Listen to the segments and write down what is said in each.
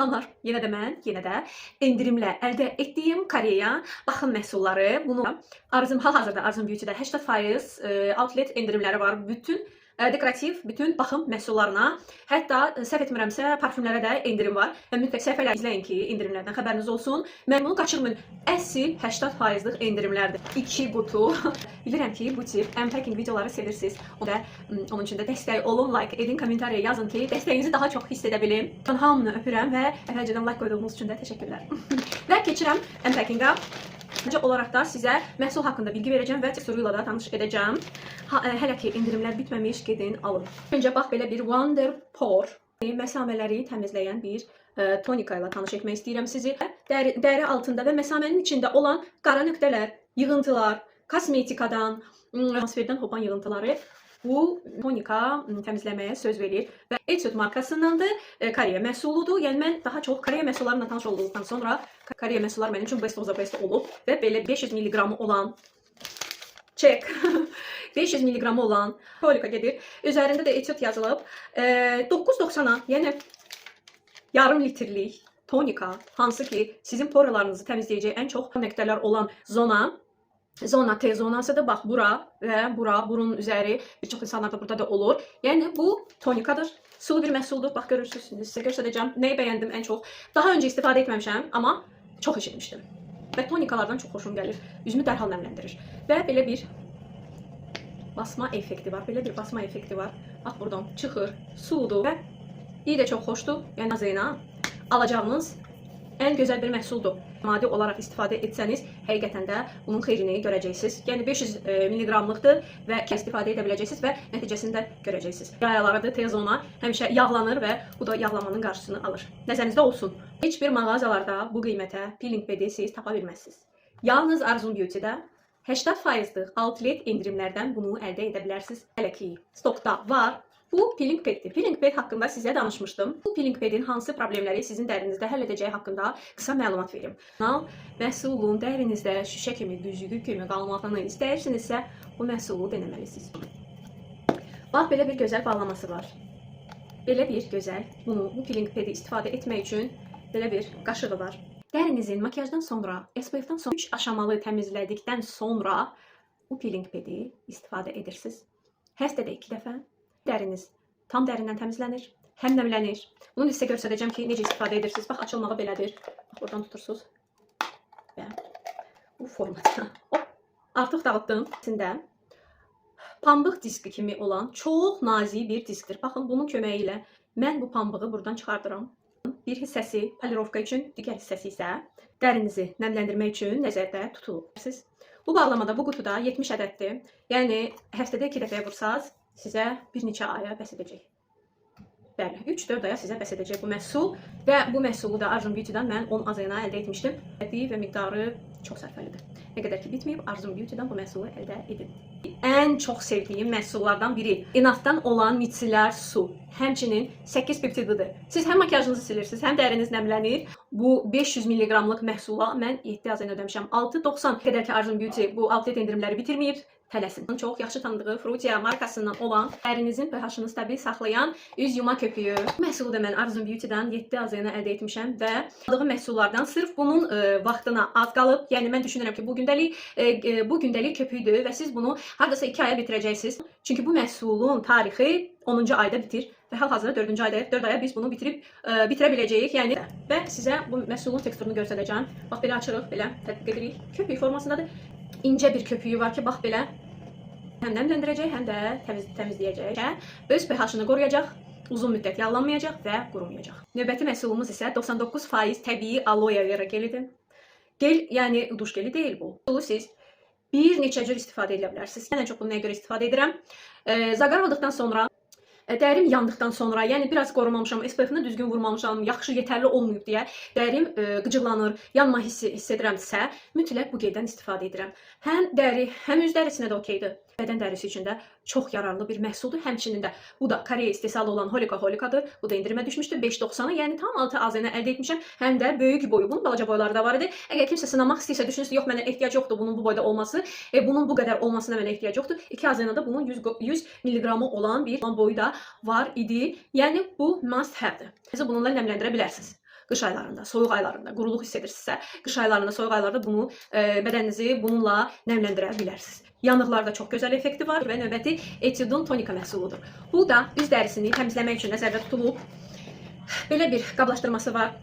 Salamlar. Yenə də endirimlə əldə etdiyim Koreya baxım məhsulları. Bunu hal-hazırda Arzum Beauty-də 80% outlet endirimləri var. Bütün dekorativ, bütün baxım məhsullarına, hətta səhv etmirəmsə parfümlərə də endirim var. Və mütləq səhifələri izləyin ki, endirimlərdən xəbəriniz olsun. Məmnun qaçırmayın. Əsl 80%'lik endirimlərdir. 2 qutu. Bilirəm ki, bu tip unpacking videoları sevirsiniz. Onun üçün də dəstək olun, like edin, kommentariya yazın ki, dəstəyinizi daha çox hiss edə bilim. Hamını öpürəm və əvvəlcədən like qoyduğunuz üçün də təşəkkürlər. Və keçirəm unpacking-a. Necə olaraq da sizə məhsul haqqında bilgi verəcəm və teksturuyla da tanış edəcəm. Hələ ki endirimlər bitməmiş, gedin alın. Öncə bax belə bir Wonder Pore məsamələri təmizləyən bir tonika ilə tanış etmək istəyirəm sizi. Dəri altında və məsamənin içində olan qara nöqtələr, yığıntılar, kosmetikadan, atmosferdən hopan yığıntıları bu tonika təmizləməyə söz verir və Etude markasındandır. Koreya məhsuludur. Yəni mən daha çox Koreya məhsullarıyla tanış olduqdan sonra Koreya məhsulları mənim üçün best of the best olub və belə 500 mg olan 500 mg olan tonika gedir. Üzərində də Etude yazılıb. 9.90-a, yəni yarım litrlik tonika, hansı ki sizin poralarınızı təmizləyəcək ən çox nöqtələr olan zona T zonasıdır. Bax bura və bura, burun üzəri bir çox insanlarda burada da olur. Yəni bu tonikadır. Sulu bir məhsuldur. Bax görürsünüz, sizə göstərəcəm. Nəyi bəyəndim ən çox? Daha öncə istifadə etməmişəm, amma çox eşitmişdim. Və tonikalardan çox xoşum gəlir. Üzümü dərhal nəmləndirir. Və belə bir basma effekti var. Belə bir basma effekti var. Bax buradan çıxır, suludur və iyi də çox xoşdur. Yəni azayına alacağınız ən gözəl bir məhsuldur. Maddi olaraq istifadə etsəniz, həqiqətən də bunun xeyrini görəcəksiniz. Yəni 500 mg-lıqdır və istifadə edə biləcəksiniz və nəticəsini də görəcəksiniz. Yayalarıdır, T-zona həmişə yağlanır və bu da yağlamanın qarşısını alır. Nəzərinizdə olsun. Heç bir mağazalarda bu qiymətə peeling pedi siz tapa bilməzsiniz. Yalnız Arzum Beauty-də 80%'lik outlet endirimlərdən bunu əldə edə bilərsiniz. Hələ ki, stokda var. Bu peeling peddir. Peeling ped haqqında sizə danışmışdım. Bu peeling pedin hansı problemləri sizin dərinizdə həll edəcəyi haqqında qısa məlumat verim. Məhsulun dərinizdə şüşə kimi, düzgü kimi qalmağını istəyirsinizsə, bu məhsulu denəməlisiniz. Bax, belə bir gözəl bağlaması var. Belə bir gözəl, bu peeling pedi istifadə etmək üçün belə bir qaşığı var. Dərinizin makiyajdan sonra, SPF-dan sonra 3 aşamalı təmizlədikdən sonra bu peeling pedi istifadə edirsiniz. Həftədə 2 dəfə. Dəriniz tam dərindən təmizlənir, həm nəmlənir. Bunu sizə göstərəcəm ki, necə istifadə edirsiniz. Bax, açılmağı belədir. Bax, buradan tutursunuz. Və bu formatda. Artıq dağıtdım. İçində pambıq diski kimi olan çox nazik bir diskdir. Baxın, bunun köməyi ilə mən bu pambığı buradan çıxardıram. Bir hissəsi polirovka üçün, digər hissəsi isə dərinizi nəmləndirmək üçün nəzərdə tutulur. Bu bağlamada, bu qutuda 70 ədəddir. Yəni, həftədə 2 dəfəyə vursaz, sizə bir neçə aya bəs edəcək. Bəli, 3-4 aya sizə bəs edəcək bu məhsul və bu məhsulu da Arzum Beauty-dan mən 10 azayına əldə etmişdim. Və miqdarı çox sərfəlidir. Nə qədər ki bitməyib, Arzum Beauty-dan bu məhsulu əldə edin. Ən çox sevdiyim məhsullardan biri Enafdan olan micellar su. Həmçinin 8 peptididir. Siz həm makiyajınızı silirsiniz, həm dəriniz nəmlənir. Bu 500 mg-lıq məhsula mən 7 azayına ödəmişəm. 6.90 qədər ki Arzum Beauty bu outlet endirimləri bitirməyib. Tələsin. Çox yaxşı tanıdığı Frutia markasından olan dərinizin pH-ını stabil saxlayan üz yuma köpüyü. Bu məhsulu da mən Arzum Beauty-dan 7 azayına əldə etmişəm və aldığım məhsullardan sırf bunun vaxtına az qalıb. Yəni mən düşünürəm ki, bu gündəlik köpüydür və siz bunu hardasa 2 aya bitirəcəksiniz. Çünki bu məhsulun tarixi 10-cu ayda bitir və hal-hazırda 4-cü aydayıq. 4 aya biz bunu bitirə biləcəyik. Yəni və sizə bu məhsulun teksturunu göstərəcəm. Bax belə açırıq, belə tətbiq edirik. Köpük formasındadır. İncə bir köpüyü var ki, bax belə. Həm nəmləndirəcək, həm də təmizləyəcək. Öz pH-ını qoruyacaq, uzun müddət yağlanmayacaq və qurumayacaq. Növbəti məhsulumuz isə 99% təbii aloe vera gelidir. Gel, yəni duş geli deyil bu. Siz bir neçə cür istifadə edə bilərsiniz. Mən ən çox bunu nəyə görə istifadə edirəm? Zaqar aldıqdan sonra, dərim yandıqdan sonra, yəni biraz qorumamışam, SPF-ni düzgün vurmamışam, yaxşı, yetərli olmayıb deyə dərim qıcıqlanır, yanma hiss edirəmsə, mütləq bu geldən istifadə edirəm. Həm dəri, həm üz dərisinə də okeydir. Bədən dərisi üçün də çox yararlı bir məhsuldur. Həmçinin də bu da Koreya istehsalı olan Holikadır. Bu da endirimə düşmüşdü 5.90-a. Yəni tam 6 azayına əldə etmişəm. Həm də böyük boyu, bunun balaca boyları da var idi. Əgər kimsə sınamaq istəyirsə, düşünürsə, yox, mənə ehtiyac yoxdur bunun bu boyda olması. Bunun bu qədər olmasına mənə ehtiyac yoxdur. 2 azayına da bunun 100 mg olan bir boyu da var idi. Yəni bu must have-dir. Siz bununla nəmləndirə bilərsiniz. qış aylarında, soyuq aylarında quruluq hiss edirsinizsə, qış aylarında, soyuq aylarda bunu bədəninizi bununla nəmləndirə bilərsiniz. Yanıqlarda çox gözəl effekti var və növbəti Etudun tonika məhsuludur. Bu da üz dərisini təmizləmək üçün nəzərdə tutulub. Belə bir qablaşdırması var.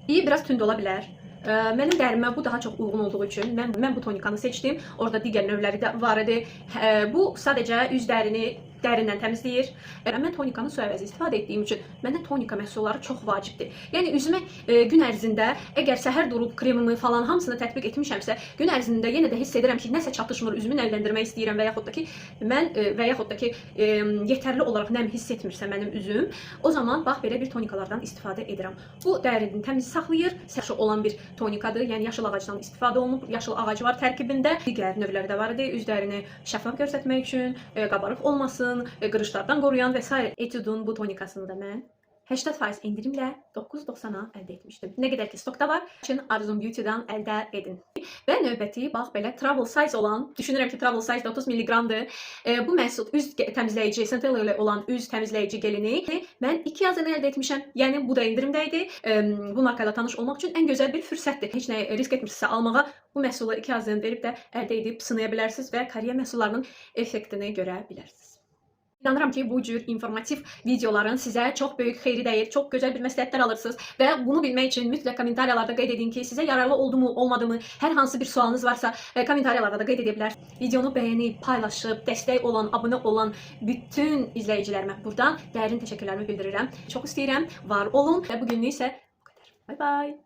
Biraz tünd ola bilər. Mənim dərimə bu daha çox uyğun olduğu üçün mən bu tonikanı seçdim. Orada digər növləri də var idi. Bu sadəcə üz dərini dərindən təmizləyir. Mən tonikanı su əvəzi istifadə etdiyim üçün məndə tonika məhsulları çox vacibdir. Yəni üzümə gün ərzində əgər səhər durub kremimi falan hamısını tətbiq etmişəmsə, gün ərzində yenə də hiss edirəm ki, nəsə çatışmır, üzümü nəmləndirmək istəyirəm və yaxud da ki yetərli olaraq nəm hiss etmirsə mənim üzüm, o zaman bax belə bir tonikalardan istifadə edirəm. Bu dərini təmiz saxlayır, yaxşı olan bir tonikadır. Yəni yaşıl ağacdan istifadə olunub, yaşıl ağacı var tərkibində. Digər növləri də var idi. Üz dərini şəffaf göstərmək üçün, qabarıq olmasın, qırışlardan qoruyan və s. Etudun bu tonikasını da mən 80% indirimlə 9.90-a əldə etmişdim. Nə qədər ki stokda var, üçün Arzum Beauty-dan əldə edin. Və növbəti bax belə travel size olan, düşünürəm ki travel size 30 mg-dır. Bu məhsul üz təmizləyici, Centella ilə olan üz təmizləyici gelini mən 2 yazını əldə etmişəm. Yəni bu da indirimdə idi. Bu markayla tanış olmaq üçün ən gözəl bir fürsətdir. Heç nə risk etmirsinizsə almağa bu məhsulu 2 yazını verib də əldə edib sınaya bilərsiniz və Koreya məhsullarının effektini görə bilərsiniz. İnanıram ki, bu cür informativ videoların sizə çox böyük xeyri dəyir, çox gözəl bir məsləhətlər alırsınız və bunu bilmək üçün mütləq kommentariyalarda qeyd edin ki, sizə yararlı oldu mu, olmadı mı, hər hansı bir sualınız varsa kommentariyalarda da qeyd edə bilərsiniz. Videonu bəyənib, paylaşıb, dəstək olan, abunə olan bütün izləyicilərimə buradan dərin təşəkkürlərimi bildirirəm. Çox istəyirəm, var olun və bugünlük isə bu qədər. Bye bye.